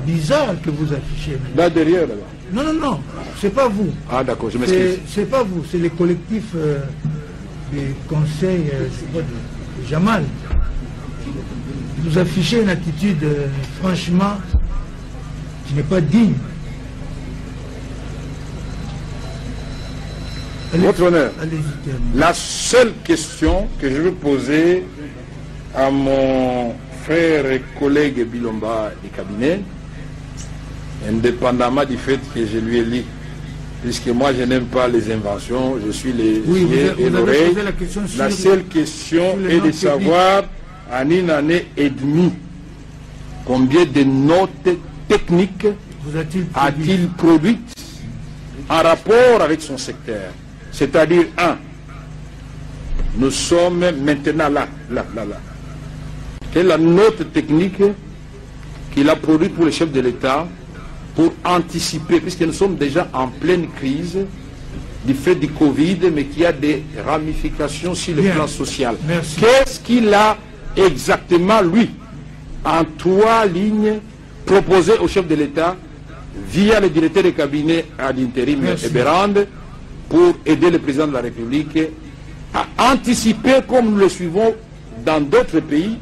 bizarre que vous affichez. Là derrière, là-bas. Non, non, non, c'est pas vous. Ah d'accord, je m'excuse. C'est pas vous, c'est les collectifs des conseils de Jamal. Vous affichez une attitude franchement qui n'est pas digne. Votre honneur, la seule question que je veux poser à mon frère et collègue Bilomba du cabinet, indépendamment du fait que je lui ai lu, puisque moi je n'aime pas les inventions, je suis les yeux et l'oreille, la seule question est de savoir en une année et demie combien de notes techniques a-t-il produites en rapport avec son secteur. C'est-à-dire, nous sommes maintenant là. Quelle est la note technique qu'il a produite pour le chef de l'État pour anticiper, puisque nous sommes déjà en pleine crise du fait du Covid, mais qui a des ramifications sur le plan social. Qu'est-ce qu'il a exactement, lui, en 3 lignes, proposé au chef de l'État via le directeur de cabinet à l'intérim Eberand, pour aider le président de la République à anticiper, comme nous le suivons dans d'autres pays,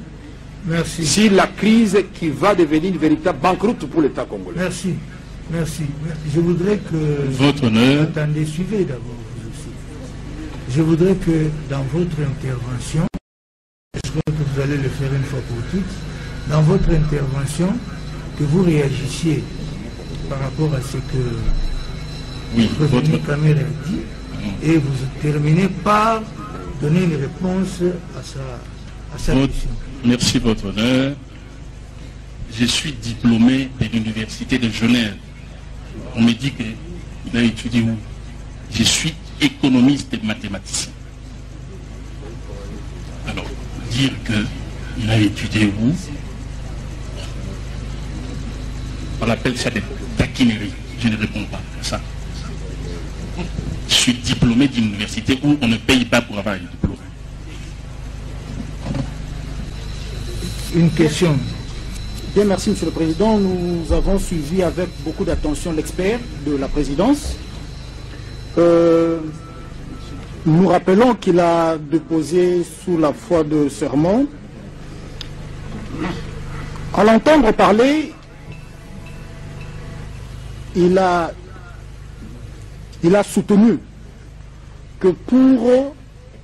si la crise qui va devenir une véritable banqueroute pour l'État congolais. Merci. Merci. Je voudrais que... Votre honneur. Attendez, suivez d'abord vous aussi. Je voudrais que dans votre intervention, j'espère que vous allez le faire une fois pour toutes, dans votre intervention, que vous réagissiez par rapport à ce que le président Kamere a dit, et vous terminez par donner une réponse à sa question. Merci, votre honneur. Je suis diplômé de l'université de Genève. On me dit qu'il a étudié où? Je suis économiste et mathématicien. Alors, dire qu'il a étudié où? On appelle ça des taquineries. Je ne réponds pas à ça. Je suis diplômé d'une université où on ne paye pas pour avoir un diplôme. Une question. Bien, merci Monsieur le Président. Nous avons suivi avec beaucoup d'attention l'expert de la présidence. Nous rappelons qu'il a déposé sous la foi de serment. À l'entendre parler, il a soutenu que pour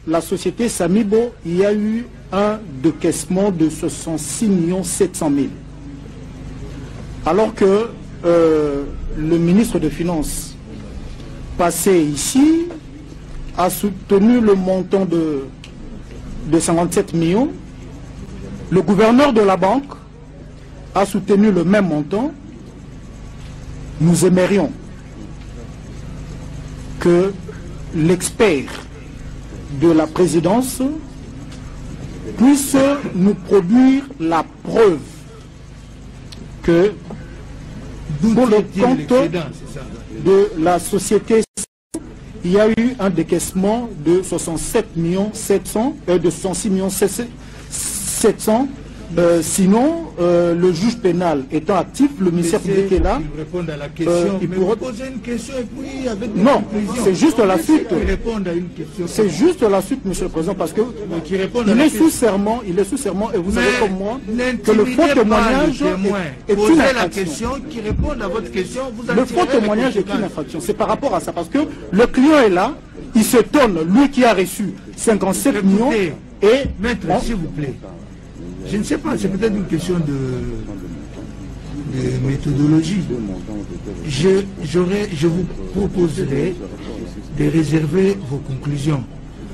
la société Samibo, il y a eu un décaissement de 66 700 000. Alors que le ministre des Finances, passé ici, a soutenu le montant de 57 millions. Le gouverneur de la banque a soutenu le même montant. Nous aimerions que l'expert de la présidence puisse nous produire la preuve que pour le compte de la société, il y a eu un décaissement de 66 700. Sinon, le juge pénal étant actif, le ministère public est là. Il répond à la question. Il pourrait poser une question et puis avec des non, conclusions. c'est juste la suite. Il répond à une question. C'est juste la suite, Monsieur le Président, parce que il est sous serment, et vous savez comme moi que le faux témoignage est une la infraction. question, qui répond à votre question. Le faux témoignage est une infraction. C'est par rapport à ça, parce que le client est là, il s'étonne, lui qui a reçu 57 millions, et maître, s'il vous plaît. Je ne sais pas, c'est peut-être une question de méthodologie. Je vous proposerai de réserver vos conclusions.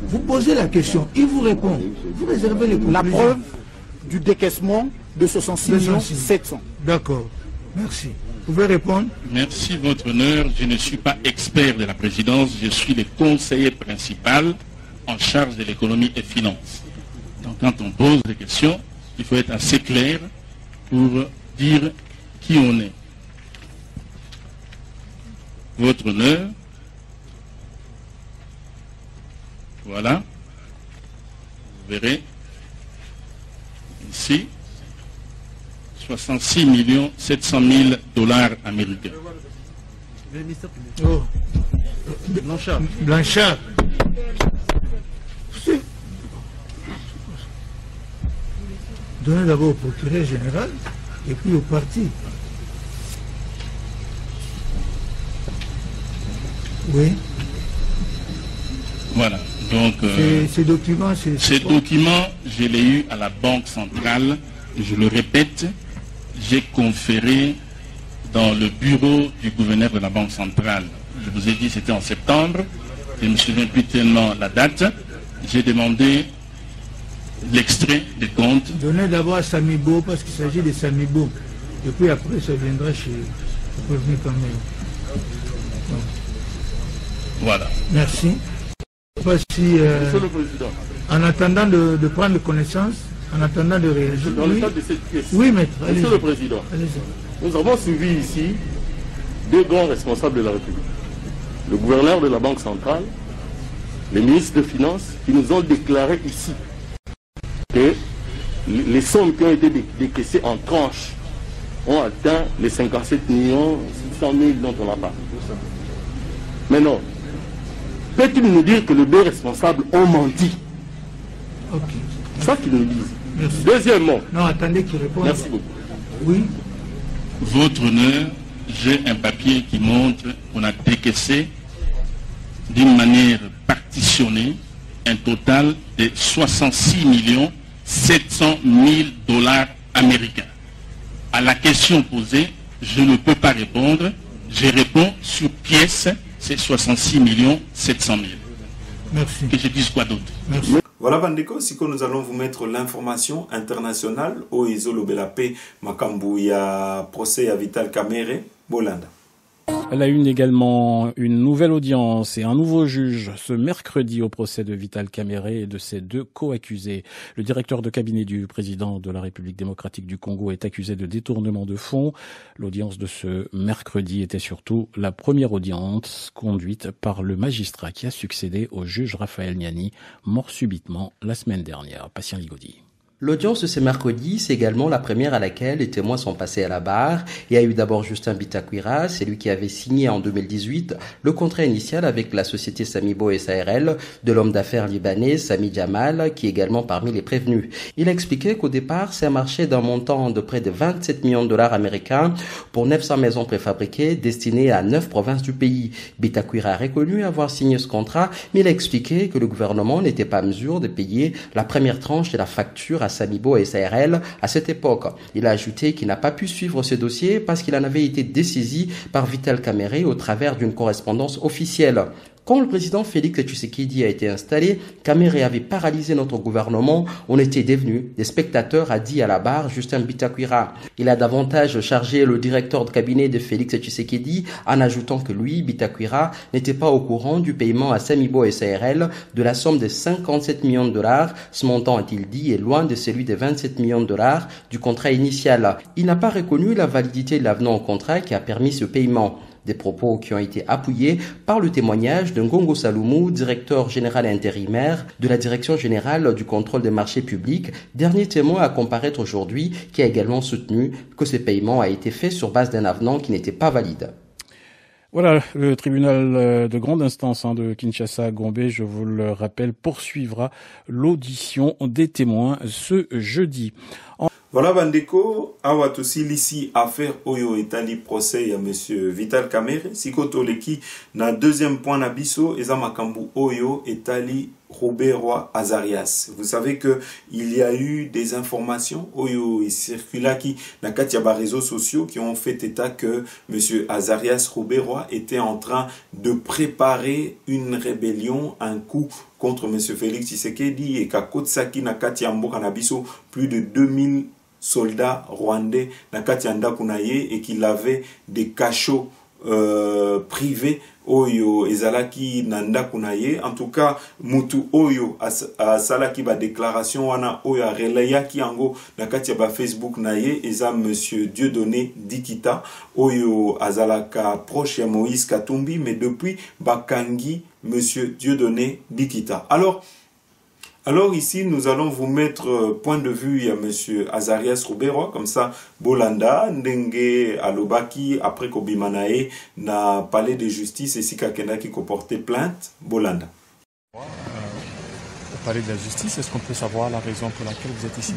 Vous posez la question, il vous répond. Vous réservez les conclusions. La preuve du décaissement de 66 700. D'accord, merci. Vous pouvez répondre? Merci, Votre Honneur. Je ne suis pas expert de la présidence, je suis le conseiller principal en charge de l'économie et finances. Donc quand on pose des questions, il faut être assez clair pour dire qui on est. Votre Honneur, voilà, vous verrez ici, 66 700 000 dollars américains. Oh. Blanchard. Donnez d'abord au procureur général et puis au parti. Oui. Voilà. Donc, ces documents, je l'ai eu à la Banque centrale. Je le répète, j'ai conféré dans le bureau du gouverneur de la Banque centrale. Je vous ai dit c'était en septembre. Je ne me souviens plus tellement la date. J'ai demandé l'extrait des comptes. Donnez d'abord à Samibo parce qu'il s'agit de Samibo. Et puis après, ça viendra chez le prévenu quand même. Bon. Voilà. Merci. Je ne sais pas si, Monsieur le Président, en attendant de prendre connaissance, en attendant de réagir. dans le cadre de cette pièce, Oui, maître. Monsieur le Président, nous avons suivi ici deux grands responsables de la République. Le gouverneur de la Banque centrale, les ministres des Finances, qui nous ont déclaré ici que les sommes qui ont été décaissées en tranches ont atteint les 57 600 000 dont on a parlé. Mais non. Peut-il nous dire que les deux responsables ont menti? Ok. C'est ça qu'ils nous disent. Merci. Deuxièmement. Non, attendez qu'il réponde. Merci beaucoup. Oui. Votre Honneur, j'ai un papier qui montre qu'on a décaissé d'une manière partitionnée un total de 66 700 000 dollars américains. À la question posée, je ne peux pas répondre. Je réponds sur pièce, c'est 66 700 000. Merci. Que je dise quoi d'autre? Merci. Voilà Bandeko, si nous allons vous mettre l'information internationale au Izolo Belapé Makambu ya procès à Vital Kamerhe Bolanda. Elle a eu également une nouvelle audience et un nouveau juge ce mercredi au procès de Vital Kamerhe et de ses deux co-accusés. Le directeur de cabinet du président de la République démocratique du Congo est accusé de détournement de fonds. L'audience de ce mercredi était surtout la première audience conduite par le magistrat qui a succédé au juge Raphaël Niani, mort subitement la semaine dernière. Patient Ligodi. L'audience de ce mercredi, c'est également la première à laquelle les témoins sont passés à la barre. Il y a eu d'abord Justin Bitakwira, c'est lui qui avait signé en 2018 le contrat initial avec la société Samibo SARL de l'homme d'affaires libanais Sami Jamal, qui est également parmi les prévenus. Il a expliqué qu'au départ, c'est un marché d'un montant de près de 27 millions de dollars américains pour 900 maisons préfabriquées destinées à 9 provinces du pays. Bitakwira a reconnu avoir signé ce contrat, mais il a expliqué que le gouvernement n'était pas à mesure de payer la première tranche de la facture à Samibo et SARL à cette époque. Il a ajouté qu'il n'a pas pu suivre ce dossier parce qu'il en avait été dessaisi par Vital Kamerhe au travers d'une correspondance officielle. Quand le président Félix Tshisekedi a été installé, Kamerhe avait paralysé notre gouvernement. On était devenus des spectateurs, a dit à la barre Justin Bitakwira. Il a davantage chargé le directeur de cabinet de Félix Tshisekedi en ajoutant que lui, Bitakwira, n'était pas au courant du paiement à Samibo et SARL de la somme de 57 millions de dollars. Ce montant, a-t-il dit, est loin de celui de 27 millions de dollars du contrat initial. Il n'a pas reconnu la validité de l'avenant au contrat qui a permis ce paiement. Des propos qui ont été appuyés par le témoignage de Ngongo Saloumou, directeur général intérimaire de la Direction générale du contrôle des marchés publics, dernier témoin à comparaître aujourd'hui, qui a également soutenu que ce paiement a été fait sur base d'un avenant qui n'était pas valide. Voilà, le tribunal de grande instance de Kinshasa-Gombe, je vous le rappelle, poursuivra l'audition des témoins ce jeudi. Voilà bandeko, awa tosilisi affaire oyo etali procès ya monsieur Vital Kamerhe, sikoto leki na deuxième point na biso eza makambu oyo etali Robert Roy Azarias. Vous savez que il y a eu des informations oyo et circulaki na kati ya ba réseaux sociaux qui ont fait état que monsieur Azarias Robert Roy était en train de préparer une rébellion, un coup contre monsieur Félix Tshisekedi et kakotsaki na kati ya mboka na biso plus de 2000 soldats rwandais na kati ya ndako na ye et qu'il avait des cachots privés oyo ezalaki na ndako na ye. En tout cas mutu oyo asalaki ba déclaration wana oyo relayaki yango na kati ya ba Facebook na ye eza monsieur Dieudonné Dikita oyo azalaka proche ya Moïse Katumbi, mais depuis bakangi monsieur Dieudonné Dikita. Alors ici, nous allons vous mettre point de vue à monsieur Azarias Robert Roy, comme ça, Bolanda, Ndenge, Alobaki, après Kobimanae, n'a palais de justice, et si quelqu'un qui portait plainte, Bolanda. Au palais de la justice, est-ce qu'on peut savoir la raison pour laquelle vous êtes ici?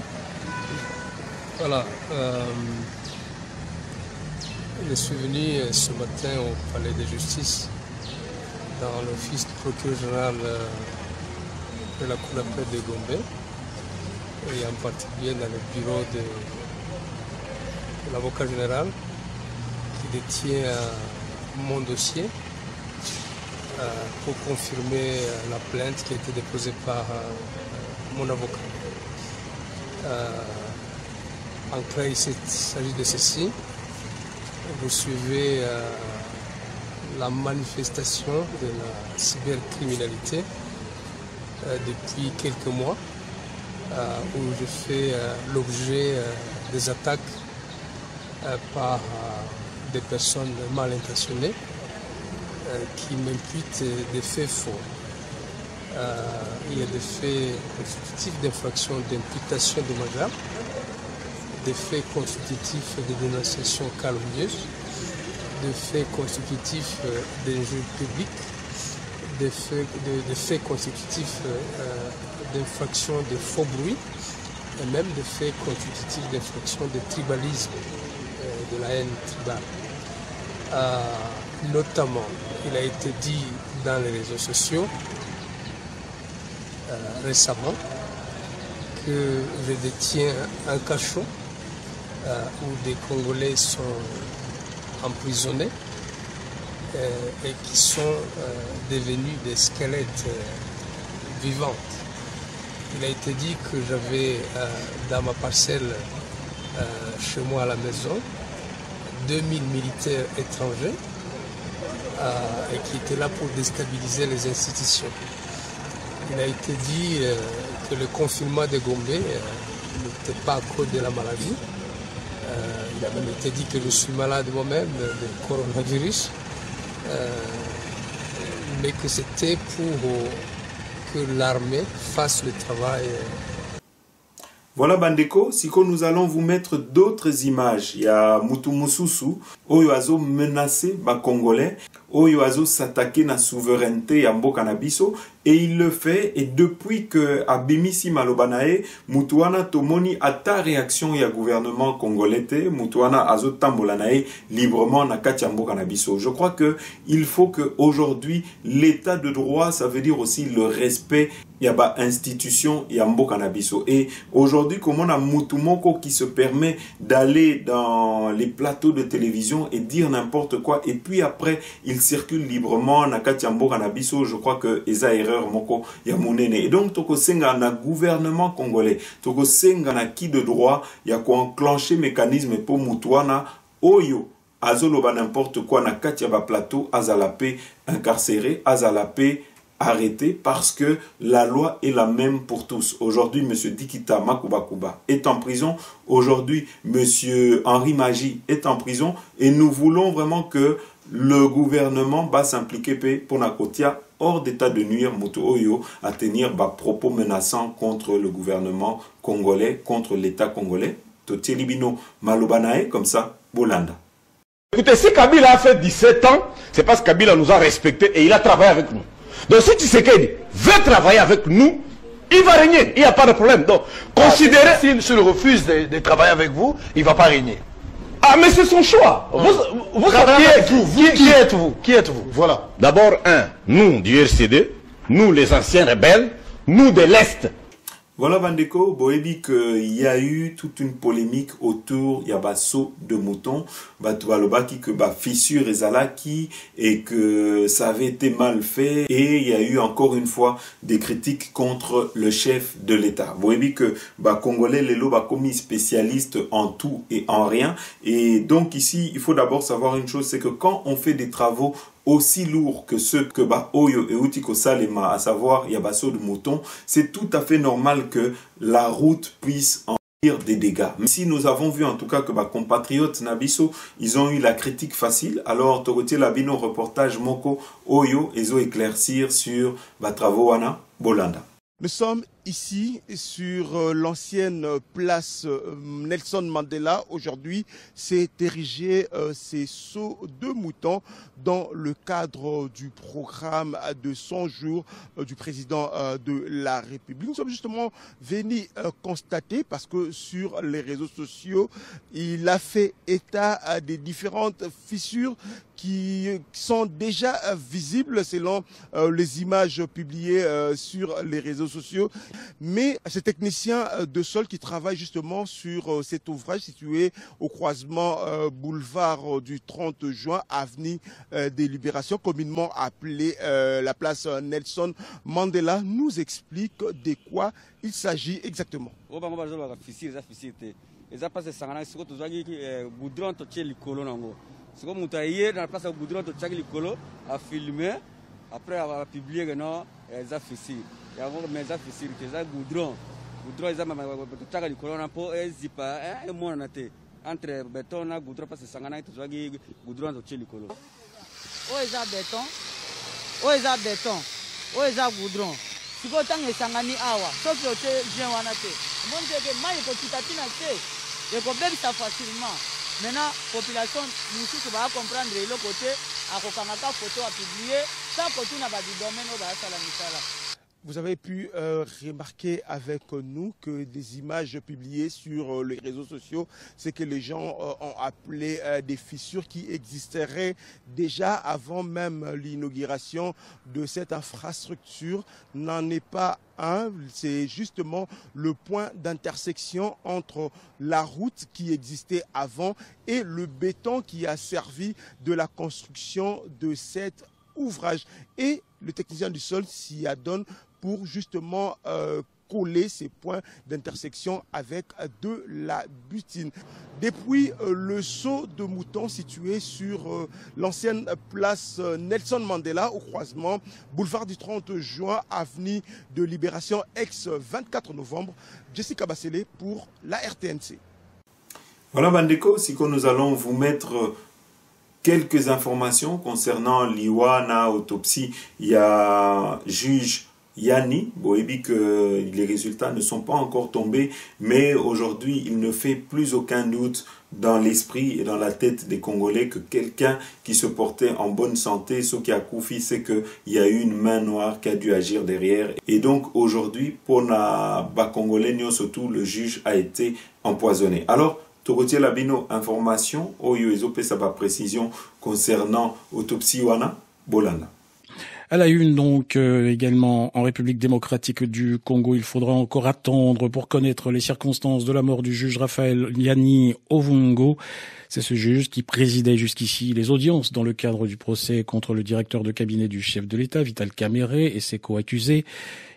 Voilà. Je suis venu ce matin au palais de justice, dans l'office du procureur général de la Cour d'appel de Gombe, et en particulier dans le bureau de l'avocat général qui détient mon dossier pour confirmer la plainte qui a été déposée par mon avocat. En clair, il s'agit de ceci. Vous suivez la manifestation de la cybercriminalité depuis quelques mois, où je fais l'objet des attaques par des personnes mal intentionnées qui m'imputent des faits faux. Il y a des faits constitutifs d'infraction d'imputation dommageable, des faits constitutifs de dénonciation calomnieuse, des faits constitutifs d'injure publique, des faits constitutifs d'infraction de faux bruit et même des faits constitutifs d'infraction de tribalisme, de la haine tribale. Notamment, il a été dit dans les réseaux sociaux récemment que je détiens un cachot où des Congolais sont emprisonnés et qui sont devenus des squelettes vivants. Il a été dit que j'avais dans ma parcelle chez moi à la maison 2000 militaires étrangers et qui étaient là pour déstabiliser les institutions. Il a été dit que le confinement de Gombe n'était pas à cause de la maladie. Il a même été dit que je suis malade moi-même de coronavirus. Mais que c'était pour que l'armée fasse le travail. Voilà bandeko, siko nous allons vous mettre d'autres images. Il y a Mutu Mususu, oyo azo menacé ba Congolais, oyo azo s'attaquer na souveraineté ya mboka na biso, et il le fait, et depuis que abimisi malobanae, Mutuana tomoni ata réaction ya gouvernement congolais te, Mutuana azo tambolanae librement na kati ya mboka na biso. Je crois que il faut que aujourd'hui l'état de droit, ça veut dire aussi le respect ya ba institution ya mboka na biso. Et aujourd'hui, comme on a Mutumoko qui se permet d'aller dans les plateaux de télévision et dire n'importe quoi, et puis après il circule librement na kati ya mboka na biso, je crois que eza erreur moko ya monene. Et donc toko senga na gouvernement congolais, toko senga na qui de droit ya ko enclencher mécanisme pour Mutuana oyo azoloba n'importe quoi na kati ya ba plateau, azalapé incarcéré, azalapé arrêté, parce que la loi est la même pour tous. Aujourd'hui, M. Dikita Makubakuba est en prison. Aujourd'hui, M. Henri Magie est en prison. Et nous voulons vraiment que le gouvernement va s'impliquer pour Nakotia hors d'état de nuire Moto Oyo à tenir propos menaçants contre le gouvernement congolais, contre l'État congolais. Totie Libino Malobanae, comme ça, Bolanda. Écoutez, si Kabila a fait 17 ans, c'est parce que Kabila nous a respectés et il a travaillé avec nous. Donc si Tshisekedi veut travailler avec nous, il va régner, il n'y a pas de problème. Donc, considérez... S'il refuse de travailler avec vous, il ne va pas régner. Ah, mais c'est son choix. Vous qui êtes-vous? Qui êtes-vous? Voilà. D'abord, nous du RCD, nous les anciens rebelles, nous de l'Est. Voilà, Bandeko, Boebi, qu'il y a eu toute une polémique autour, il y a saut de mouton, Batualobaki, que fissure Ezalaki, et que ça avait été mal fait, et il y a eu encore une fois des critiques contre le chef de l'État. Boebi, que Congolais, Lelo, commis spécialiste en tout et en rien, et donc ici, il faut d'abord savoir une chose, c'est que quand on fait des travaux aussi lourds que ceux que Oyo et Utiko Salema, à savoir Yabasso de mouton, c'est tout à fait normal que la route puisse en faire des dégâts. Mais si nous avons vu en tout cas que compatriotes Nabiso, ils ont eu la critique facile, alors Torotier Labino reportage Moko Oyo et zo éclaircir sur travaux Wana Bolanda. Nous sommes ici sur l'ancienne place Nelson Mandela. Aujourd'hui, c'est érigé ces sauts de moutons dans le cadre du programme de 100 jours du président de la République. Nous sommes justement venus constater, parce que sur les réseaux sociaux, il a fait état des différentes fissures qui sont déjà visibles selon les images publiées sur les réseaux sociaux. Mais ces techniciens de sol qui travaillent justement sur cet ouvrage situé au croisement boulevard du 30 juin, avenue des Libérations, communément appelée la place Nelson Mandela, nous expliquent de quoi il s'agit exactement. C'est comme hier dans la place au goudron de Tchagli Kolo a filmé, après avoir publié que non, ils ont fait il y a mais ils ont fait ils ont goudron ils ont Tchagli Kolo n'a pas zipa et mon naté entre béton et goudron parce que sangana tu vois goudron de Tchagli Kolo. Oh ils ont béton, oh ils ont béton, oh ils ont goudron. Si vous avez sangani awa, sauf que tu viens wanaté. Mon Dieu que mal que tu t'attends à ça, et qu'on bête ça facilement. Maintenant, la population, nous va comprendre de l'autre côté, à Kokamaka, photo à publier, ça, côté n'a pas du domaine au Salamissala. Vous avez pu remarquer avec nous que des images publiées sur les réseaux sociaux, c'est que les gens ont appelé des fissures qui existeraient déjà avant même l'inauguration de cette infrastructure. N'en est pas un, c'est justement le point d'intersection entre la route qui existait avant et le béton qui a servi de la construction de cet ouvrage. Et le technicien du sol s'y adonne pour justement coller ces points d'intersection avec de la butine. Depuis le saut de mouton situé sur l'ancienne place Nelson Mandela au croisement boulevard du 30 juin, avenue de Libération, ex-24 novembre, Jessica Bassele pour la RTNC. Voilà Bandeko, si nous allons vous mettre quelques informations concernant l'Iwana autopsie. Il y a juge Yanni Boebi que les résultats ne sont pas encore tombés, mais aujourd'hui il ne fait plus aucun doute dans l'esprit et dans la tête des Congolais que quelqu'un qui se portait en bonne santé, ce qui a Koufi, c'est qu'il y a eu une main noire qui a dû agir derrière. Et donc aujourd'hui, pour na Congolais, surtout le juge a été empoisonné. Alors, Torotier Labino, information, Oyo Ezope Saba précision concernant autopsie Wana Bolanda. À la une, donc, également en République démocratique du Congo, il faudra encore attendre pour connaître les circonstances de la mort du juge Raphaël Yanni Ovungo. C'est ce juge qui présidait jusqu'ici les audiences dans le cadre du procès contre le directeur de cabinet du chef de l'État, Vital Kamerhe, et ses co-accusés.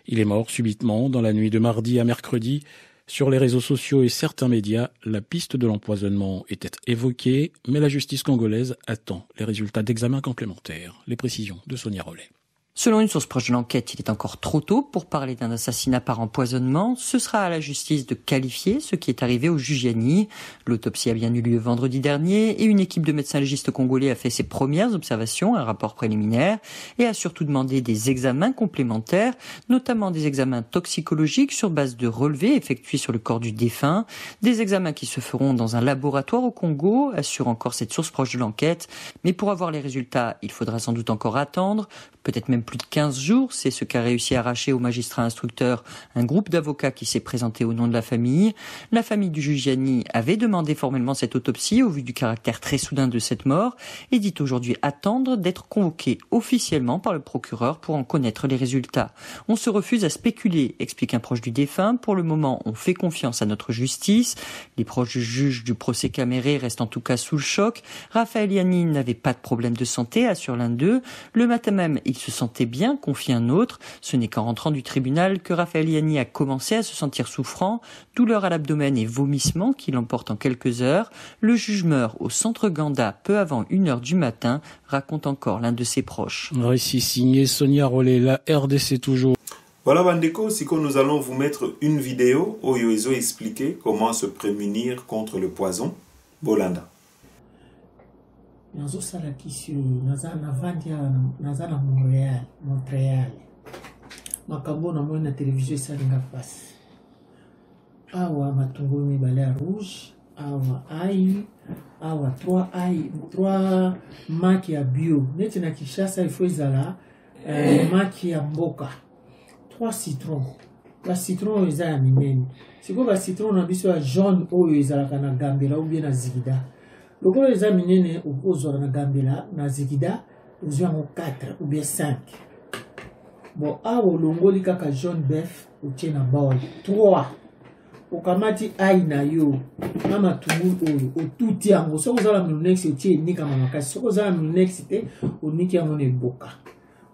Il est mort subitement dans la nuit de mardi à mercredi. Sur les réseaux sociaux et certains médias, la piste de l'empoisonnement était évoquée, mais la justice congolaise attend les résultats d'examens complémentaires. Les précisions de Sonia Rollet. Selon une source proche de l'enquête, il est encore trop tôt pour parler d'un assassinat par empoisonnement. Ce sera à la justice de qualifier ce qui est arrivé au juge Gianni. L'autopsie a bien eu lieu vendredi dernier et une équipe de médecins légistes congolais a fait ses premières observations, un rapport préliminaire, et a surtout demandé des examens complémentaires, notamment des examens toxicologiques sur base de relevés effectués sur le corps du défunt, des examens qui se feront dans un laboratoire au Congo, assure encore cette source proche de l'enquête. Mais pour avoir les résultats, il faudra sans doute encore attendre, peut-être même plus de 15 jours, c'est ce qu'a réussi à arracher au magistrat instructeur un groupe d'avocats qui s'est présenté au nom de la famille. La famille du juge Gianni avait demandé formellement cette autopsie au vu du caractère très soudain de cette mort et dit aujourd'hui attendre d'être convoqué officiellement par le procureur pour en connaître les résultats. On se refuse à spéculer, explique un proche du défunt. Pour le moment, on fait confiance à notre justice. Les proches du juge du procès Caméré restent en tout cas sous le choc. Raphaël Gianni n'avait pas de problème de santé, assure l'un d'eux. Le matin même, il se sentait bien, confie un autre. Ce n'est qu'en rentrant du tribunal que Raphaël Gianni a commencé à se sentir souffrant, douleur à l'abdomen et vomissements qui l'emportent en quelques heures. Le juge meurt au centre Ganda peu avant 1h du matin, raconte encore l'un de ses proches. Récit signé Sonia Rollet, la RDC toujours. Voilà Bandeko, si nous allons vous mettre une vidéo où ils ont expliqué comment se prémunir contre le poison. Bolanda. nazosalaki sur navandi naza na Montréal makambo na moni na télévision esalinga mpasi awa matungulu mibale ya rouge awa ai awa 3 maki ya bio neti na Kinshasa ifo ezala maki ya mboka 3 citron ba citron oyo eza ya minene sikoyo ba citron na biso ya jaune oyo ezalaka na gambela ou bien na zigida lokolo eza minene okozwaka na gambela na zigida ozwi yango 4 ou bien 5 bon awa olongoli kaka jaune bœuf otie na bol 3 okamati ai na yo na matungulu oyo otuti yango soki ozala minonex otie enikama makasi soki ozala minonex te oniki yango na eboka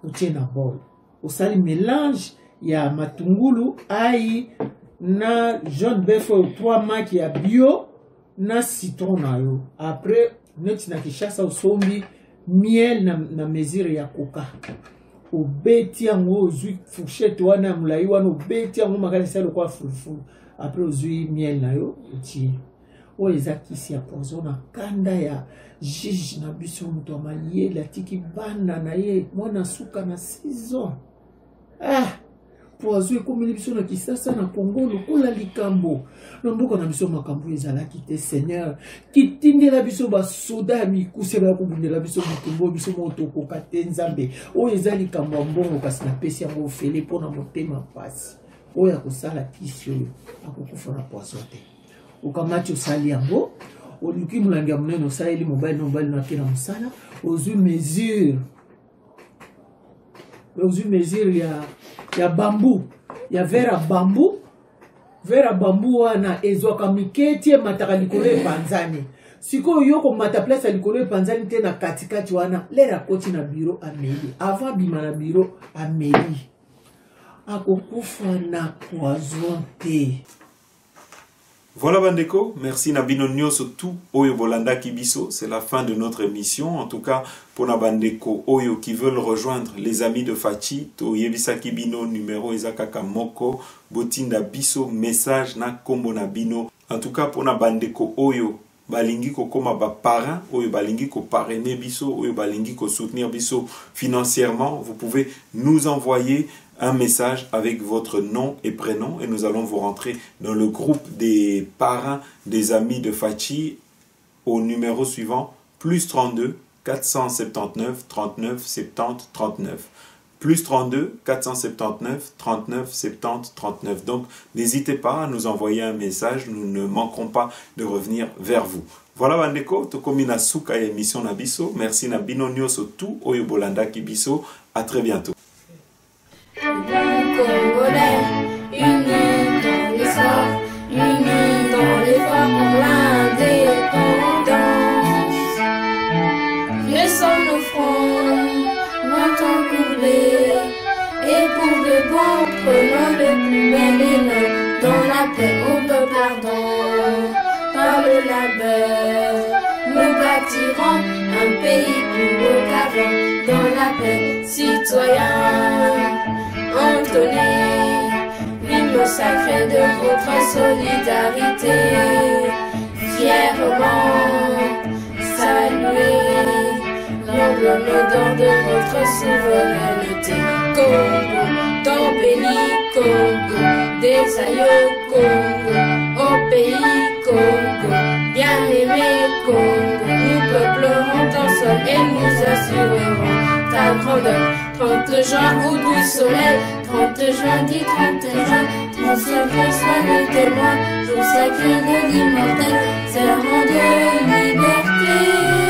otie na bol osali mélange ya matungulu ai na jaune bœuf oyo 3 maki ya bio na citron na yo après neti na Kinshasa osombi miel na mesure ya coca obeti yango ozwi fourchette wana mulai wana obeti yango makasi lokola fulufulu après ozwi miel na yo otie oyo eza kisi ya poison na kanda ya juge na biso moto ya mayele atiki bana na ye mwana suka na 6 ans poison ekomeli biso na Kinshasa na Congo lokola likambo na mboka na biso makambo ezalaki te Seigneur kitindela biso basoda ya mikuse bakobundela biso motumbo biso motokoka te Nzambe oyo eza likambo ya mbongo kasi napesi yango ofele mpo na motema mpasi oyo akosala kisi oyo akokufa na poison te okamati osali yango oluki molangi ya monene osaleli mobali na mobali na ke na mosala ozwi mesure ya bambu ya vera bambu wana ezwaka miketi emataka likolo epanzani sikoyo yo komata place ya likolo epanzani te na katikati wana lera koti na biro ameli avant bima na biro ameli akokufa na poison te. Voilà Bandeko, merci Nabino Nyoso tout Oyo Bolanda Kibiso, c'est la fin de notre émission. En tout cas, pour Nabandeko Oyo qui veulent rejoindre les amis de Fachi, to Yebisa Kibino numéro Ezakaka Moko, Botinda Biso, message na Kombo Nabino. En tout cas, pour Nabandeko Oyo, balingi ko koma ba parrain, Oyo balingi ko parrainer Biso, Oyo balingi ko soutenir Biso financièrement, vous pouvez nous envoyer un message avec votre nom et prénom et nous allons vous rentrer dans le groupe des parrains des amis de Fachi au numéro suivant +32 479 39 70 39 +32 479 39 70 39. Donc n'hésitez pas à nous envoyer un message, nous ne manquerons pas de revenir vers vous. Voilà Bandeko, tokomina suka émission na biso. Merci na bino nyoso tout Oyo Bolanda Kibiso. À très bientôt. Congolais, unis dans l'histoire, unis dans l'effort pour l'indépendance. Laissons nos fronts, maintenant couler, et pour de bon, prenons le plus bel élan. Dans la paix, on peut pardon, par le labeur, nous battons. bâtirons un pays plus beau qu'avant, dans la paix. Citoyens, entonnez l'hymne sacré de votre solidarité. Fièrement, saluez l'emblème d'or de votre souveraineté. Congo, ton béni Congo, des aïeux Congo, au pays Congo, bien-aimé Congo, nous peuplerons ton sol et nous assurerons ta grandeur. 30 juin au doux soleil, 30 juin dit 30 juin, 30 sacré soit le témoin, jour sacré de l'immortel, serment de liberté.